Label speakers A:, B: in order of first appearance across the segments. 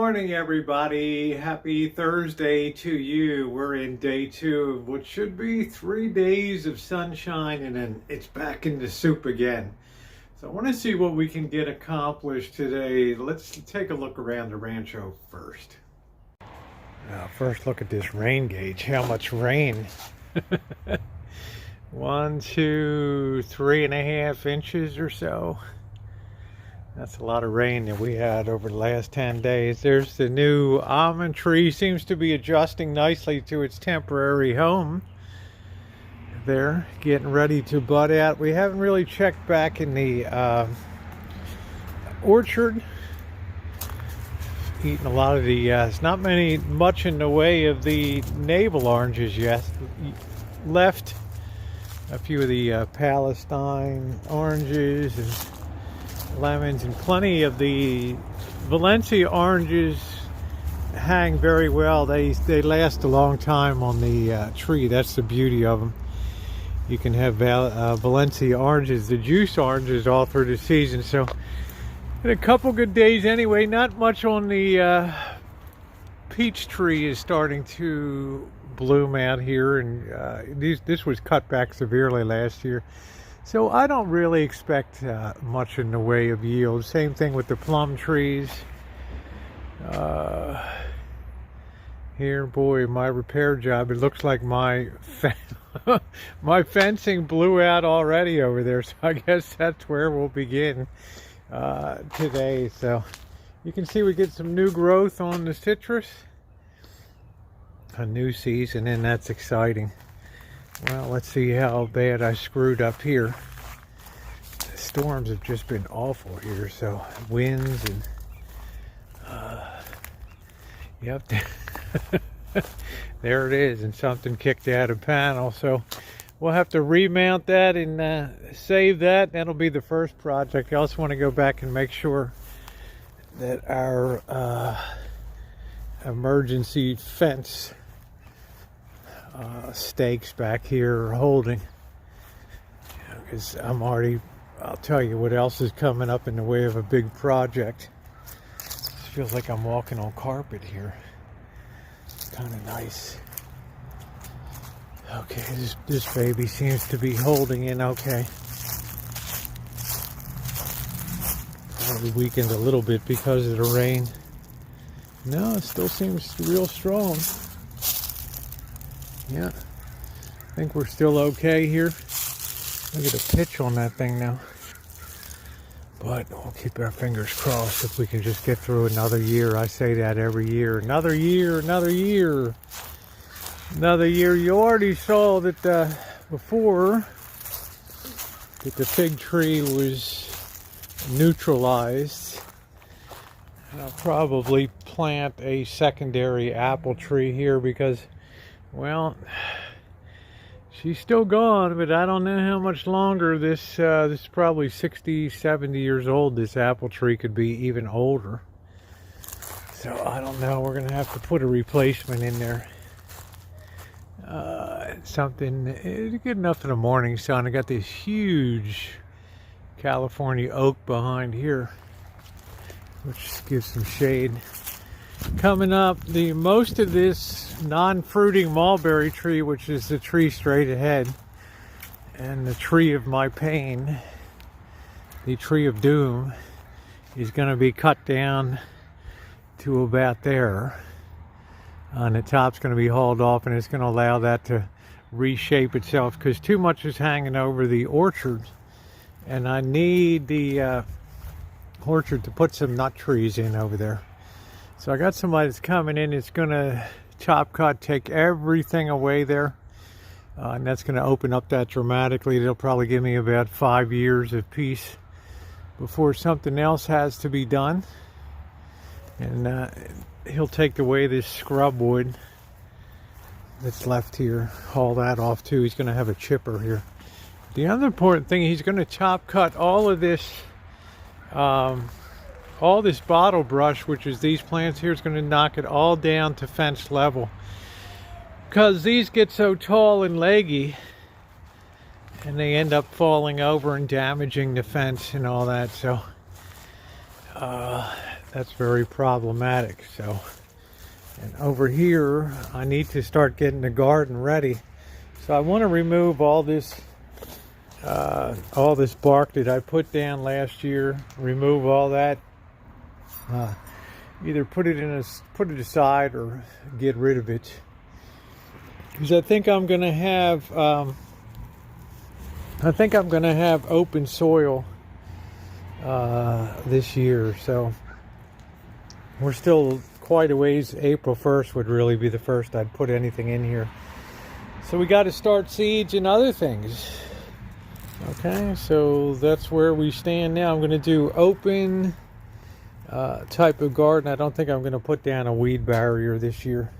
A: morning, everybody. Happy Thursday to you. We're in day 2 of what should be 3 days of sunshine, and then it's back into soup again. So I want to see what we can get accomplished today. Let's take a look around the Rancho first. First, look at this rain gauge. How much rain? 1, 2, 3.5 inches or so. That's a lot of rain that we had over the last 10 days. There's the new almond tree. Seems to be adjusting nicely to its temporary home. They're getting ready to bud out. We haven't really checked back in the orchard. Eating a lot of the, it's not much in the way of the navel oranges yet. Left a few of the Palestine oranges and lemons, and plenty of the Valencia oranges hang very well. They last a long time on the tree. That's the beauty of them. You can have Valencia oranges, the juice oranges, all through the season. So in a couple good days anyway. Not much on the peach tree is starting to bloom out here, and this was cut back severely last year. So I don't really expect much in the way of yield. Same thing with the plum trees. Here, boy, my repair job, it looks like my my fencing blew out already over there. So I guess that's where we'll begin today. So you can see we get some new growth on the citrus. A new season, and that's exciting. Well, let's see how bad I screwed up here. The storms have just been awful here, so winds and yep. There it is, and something kicked out of panel, so we'll have to remount that and save that. That'll be the first project. I also want to go back and make sure that our emergency fence stakes back here are holding, because I'll tell you what else is coming up in the way of a big project. It feels like I'm walking on carpet here. It's kind of nice. Okay, this baby seems to be holding in okay. Probably weakened a little bit because of the rain. No, it still seems real strong. Yeah, I think we're still okay here. Look at the pitch on that thing now. But we'll keep our fingers crossed if we can just get through another year. I say that every year. Another year, another year. Another year. You already saw that before that the fig tree was neutralized. And I'll probably plant a secondary apple tree here because, well, she's still gone, but I don't know how much longer this is probably 60, 70 years old. This apple tree could be even older. So I don't know. We're going to have to put a replacement in there. Something good enough in the morning sun. I got this huge California oak behind here, which gives some shade. Coming up, the most of this non-fruiting mulberry tree, which is the tree straight ahead, and the tree of my pain, the tree of doom, is going to be cut down to about there. And the top's going to be hauled off, and it's going to allow that to reshape itself, because too much is hanging over the orchard, and I need the orchard to put some nut trees in over there. So I got somebody that's coming in. It's going to chop cut, take everything away there. And that's going to open up that dramatically. It'll probably give me about 5 years of peace before something else has to be done. And he'll take away this scrub wood that's left here, haul that off too. He's going to have a chipper here. The other important thing, he's going to chop cut all of this bottle brush, which is these plants here. Is going to knock it all down to fence level, because these get so tall and leggy and they end up falling over and damaging the fence and all that. So that's very problematic. So, and over here, I need to start getting the garden ready. So I want to remove all this bark that I put down last year. Remove all that. Either put it aside or get rid of it. Because I think I'm gonna have open soil this year. So we're still quite a ways. April 1st would really be the first I'd put anything in here. So we got to start seeds and other things. Okay, so that's where we stand now. I'm going to do open type of garden. I don't think I'm going to put down a weed barrier this year.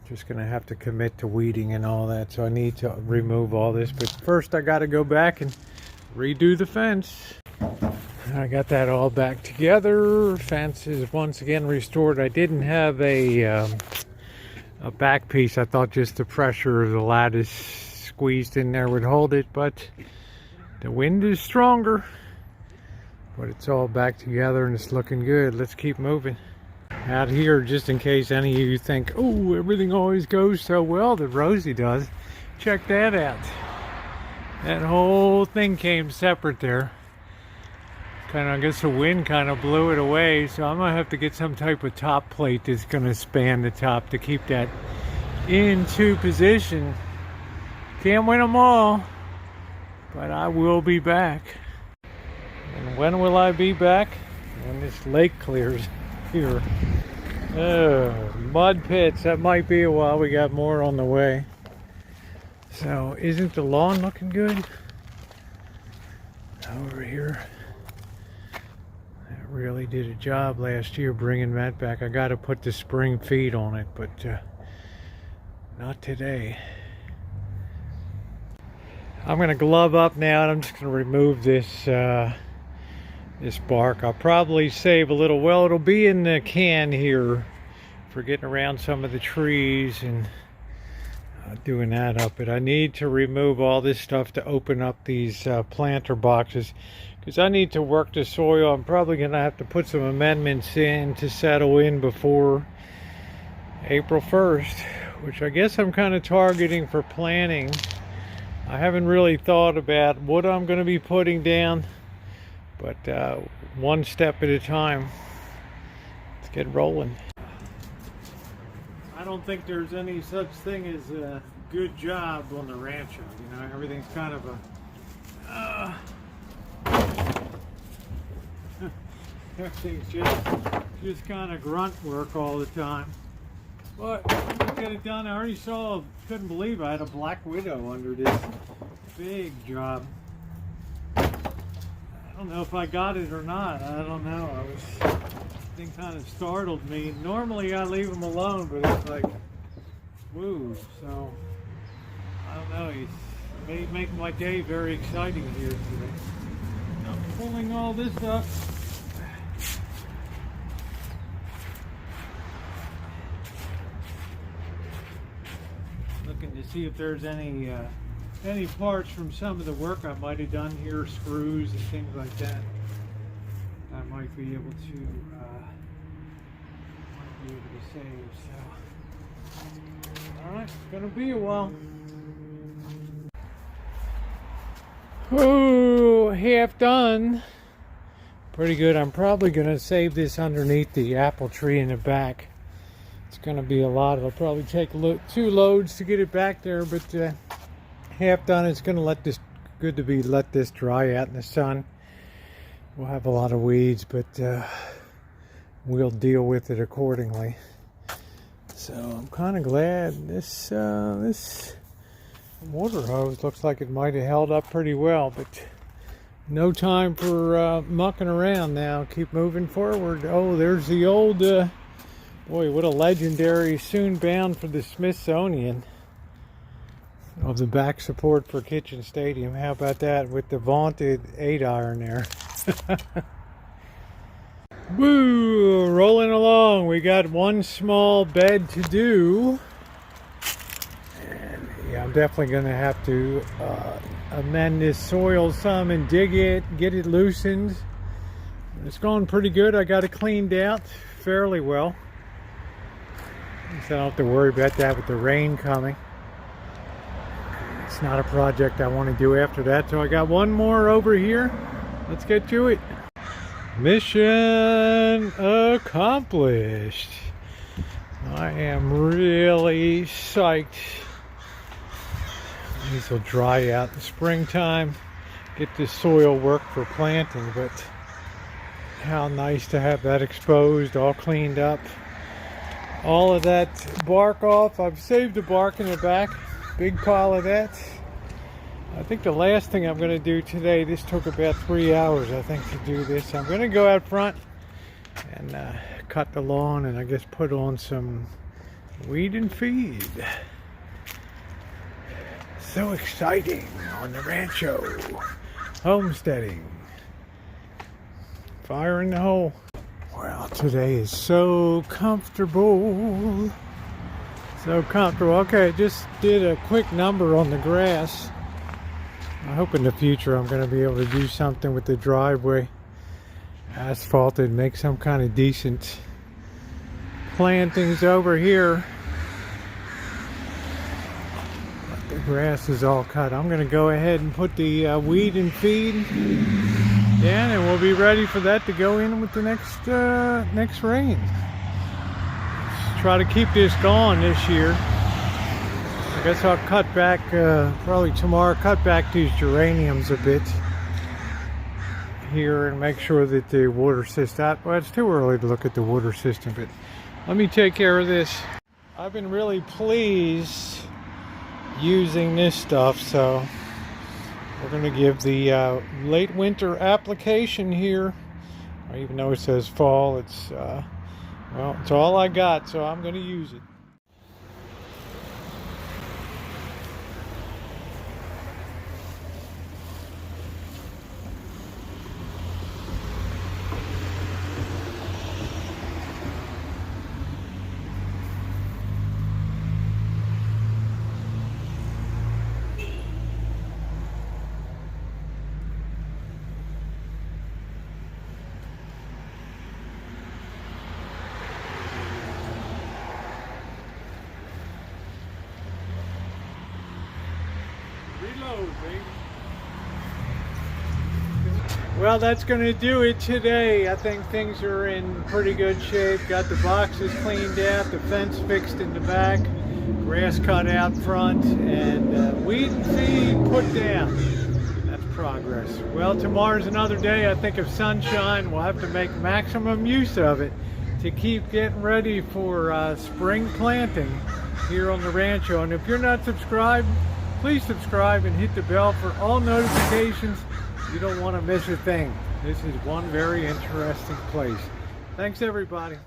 A: Just going to have to commit to weeding and all that. So I need to remove all this. But first I got to go back and redo the fence. I got that all back together. Fence is once again restored. I didn't have a back piece. I thought just the pressure of the lattice squeezed in there would hold it, but the wind is stronger. But it's all back together and it's looking good. Let's keep moving. Out here, just in case any of you think, oh, everything always goes so well that Rosie does, check that out. That whole thing came separate there. I guess the wind kind of blew it away, so I'm gonna have to get some type of top plate that's gonna span the top to keep that into position. Can't win them all, but I will be back. And when will I be back? When this lake clears here. Mud pits, that might be a while. We got more on the way. So isn't the lawn looking good? Over here. Really did a job last year bringing that back. I got to put the spring feed on it, but not today. I'm going to glove up now, and I'm just going to remove this this bark. I'll probably save a little. Well, it'll be in the can here for getting around some of the trees and doing that up. But I need to remove all this stuff to open up these planter boxes. Because I need to work the soil. I'm probably going to have to put some amendments in to settle in before April 1st, which I guess I'm kind of targeting for planting. I haven't really thought about what I'm going to be putting down, but one step at a time. Let's get rolling. I don't think there's any such thing as a good job on the Rancho. You know, everything's kind of a... everything's just kind of grunt work all the time. But let's get it done. I already saw, couldn't believe I had a black widow under this big job. I don't know if I got it or not. I don't know. This thing kind of startled me. Normally I leave them alone, but it's like, woo. So I don't know. He's made make my day very exciting here today. I'm pulling all this up. Looking to see if there's any parts from some of the work I might have done here, screws and things like that. I might be able to save. So, all right, it's gonna be a while. Oh, half done. Pretty good. I'm probably gonna save this underneath the apple tree in the back. It's gonna be a lot. It'll probably take 2 loads to get it back there, but half done. It's gonna let this dry out in the sun. We'll have a lot of weeds, but we'll deal with it accordingly. So I'm kind of glad this water hose looks like it might have held up pretty well, but no time for mucking around now. Keep moving forward. Oh, there's the old boy, what a legendary, soon bound for the Smithsonian of the back support for Kitchen Stadium. How about that with the vaunted 8-iron there? Woo, rolling along. We got one small bed to do. And yeah, I'm definitely going to have to amend this soil some and dig it, get it loosened. It's going pretty good. I got it cleaned out fairly well, so I don't have to worry about that with the rain coming. It's not a project I want to do after that. So I got one more over here. Let's get to it. Mission accomplished. I am really psyched. These will dry out in the springtime. Get this soil work for planting, but how nice to have that exposed, all cleaned up. All of that bark off. I've saved the bark in the back. Big pile of that. I think the last thing I'm going to do today, this took about 3 hours, I think, to do this. I'm going to go out front and cut the lawn and I guess put on some weed and feed. So exciting on the Rancho. Homesteading. Fire in the hole. Well, today is so comfortable. So comfortable. Okay, just did a quick number on the grass. I hope in the future I'm going to be able to do something with the driveway. Asphalted, make some kind of decent plantings over here. But the grass is all cut. I'm going to go ahead and put the weed and feed in, and we'll be ready for that to go in with the next rain. Try to keep this going this year. I guess I'll cut back probably tomorrow, cut back these geraniums a bit here and make sure that the water system, well, it's too early to look at the water system, but let me take care of this. I've been really pleased using this stuff, so we're going to give the late winter application here. Even though it says fall, it's well, it's all I got, so I'm going to use it. Well, that's going to do it today. I think things are in pretty good shape. Got the boxes cleaned out, the fence fixed in the back, grass cut out front, and weed and feed put down. That's progress. Well, tomorrow's another day, I think, of sunshine. We'll have to make maximum use of it to keep getting ready for spring planting here on the Rancho. And if you're not subscribed, please subscribe and hit the bell for all notifications. You don't want to miss a thing. This is one very interesting place. Thanks, everybody.